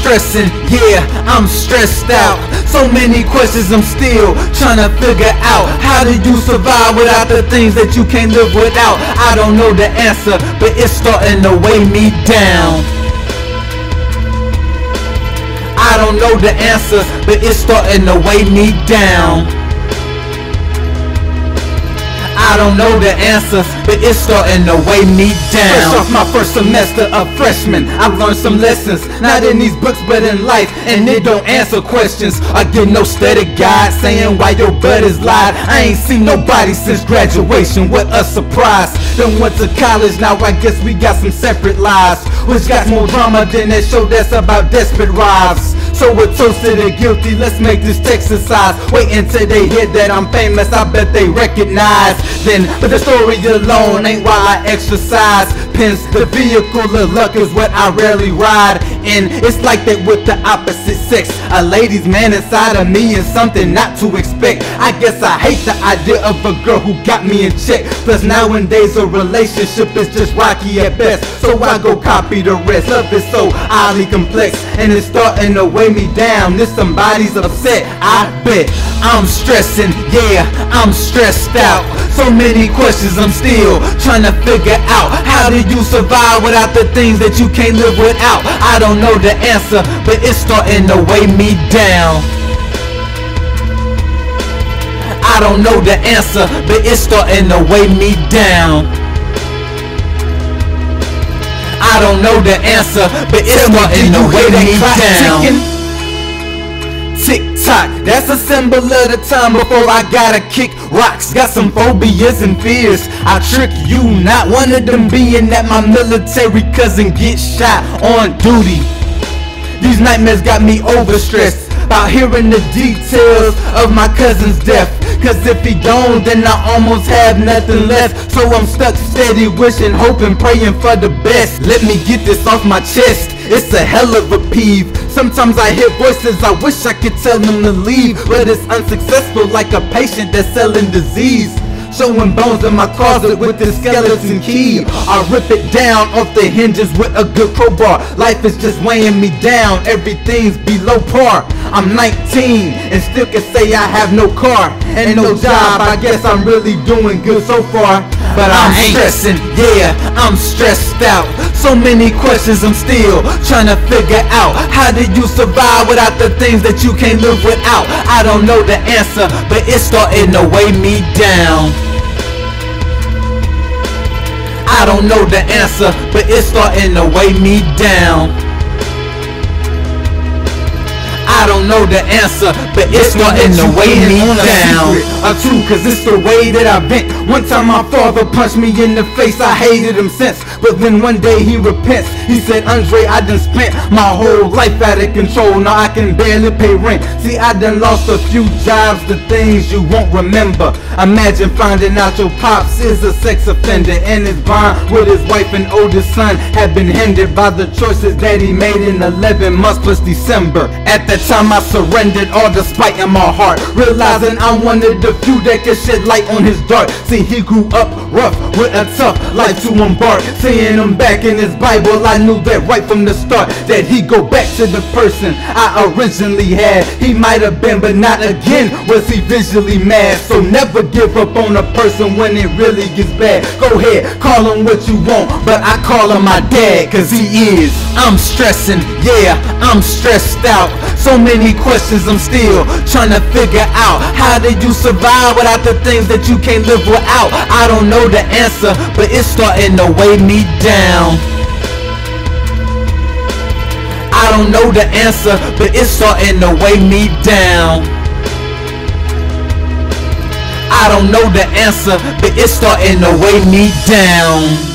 stressing, yeah, I'm stressed out. So many questions I'm still trying to figure out. How do you survive without the things that you can't live without? I don't know the answer, but it's starting to weigh me down. I don't know the answer, but it's starting to weigh me down. I don't know the answer, but it's starting to weigh me down. Fresh off my first semester of freshman, I've learned some lessons, not in these books but in life, and it don't answer questions. I get no steady guide saying why your buddies lied. I ain't seen nobody since graduation, what a surprise. Then went to college, now I guess we got some separate lives, which got more drama than that show that's about desperate wives. So we're toasted and guilty, let's make this exercise. Wait until they hear that I'm famous, I bet they recognize. Then, but the story alone ain't why I exercise. Pins, the vehicle of luck is what I rarely ride in. It's like that with the opposite sex. A lady's man inside of me is something not to expect. I guess I hate the idea of a girl who got me in check. Plus nowadays a relationship is just rocky at best, so I go copy the rest. Love is so oddly complex, and it's starting to weigh me down. If somebody's upset, I bet I'm stressing, yeah, I'm stressed out. So many questions I'm still trying to figure out. How do you survive without the things that you can't live without? I don't know the answer, but it's starting to weigh me down. I don't know the answer, but it's starting to weigh me down. I don't know the answer, but it's starting to weigh me down. Tick-tock, that's a symbol of the time before I gotta kick rocks. Got some phobias and fears, I trick you not. One of them being that my military cousin gets shot on duty. These nightmares got me overstressed about hearing the details of my cousin's death. Cause if he gone, then I almost have nothing left. So I'm stuck steady wishing, hoping, praying for the best. Let me get this off my chest, it's a hell of a peeve. Sometimes I hear voices, I wish I could tell them to leave, but it's unsuccessful like a patient that's selling disease. Showing bones in my closet with the skeleton key. I rip it down off the hinges with a good crowbar. Life is just weighing me down, everything's below par. I'm 19 and still can say I have no car and no job. I guess I'm really doing good so far, but I'm stressing, yeah, I'm stressed out. So many questions I'm still trying to figure out. How do you survive without the things that you can't live without? I don't know the answer, but it's starting to weigh me down. I don't know the answer, but it's starting to weigh me down. I don't know the answer, but it's starting to weigh me down. Or two, cause it's the way that I vent. One time my father punched me in the face, I hated him since. But then one day he repents. He said, Andre, I done spent my whole life out of control. Now I can barely pay rent. See, I done lost a few jobs, the things you won't remember. Imagine finding out your pops is a sex offender, and his bond with his wife and oldest son had been hindered by the choices that he made in 11 months plus December. At that time I surrendered all the spite in my heart, realizing I'm one of the few that can shed light on his dark. See, he grew up rough with a tough life to embark. Seeing him back in his Bible, I knew that right from the start, that he'd go back to the person I originally had. He might have been, but not again was he visually mad. So never give up on a person when it really gets bad. Go ahead, call him what you want, but I call him my dad, cause he is. I'm stressing, yeah, I'm stressed out. So many questions I'm still trying to figure out. How do you survive without the things that you can't live without? I don't know the answer, but it's starting to weigh me down. I don't know the answer, but it's starting to weigh me down. I don't know the answer, but it's starting to weigh me down.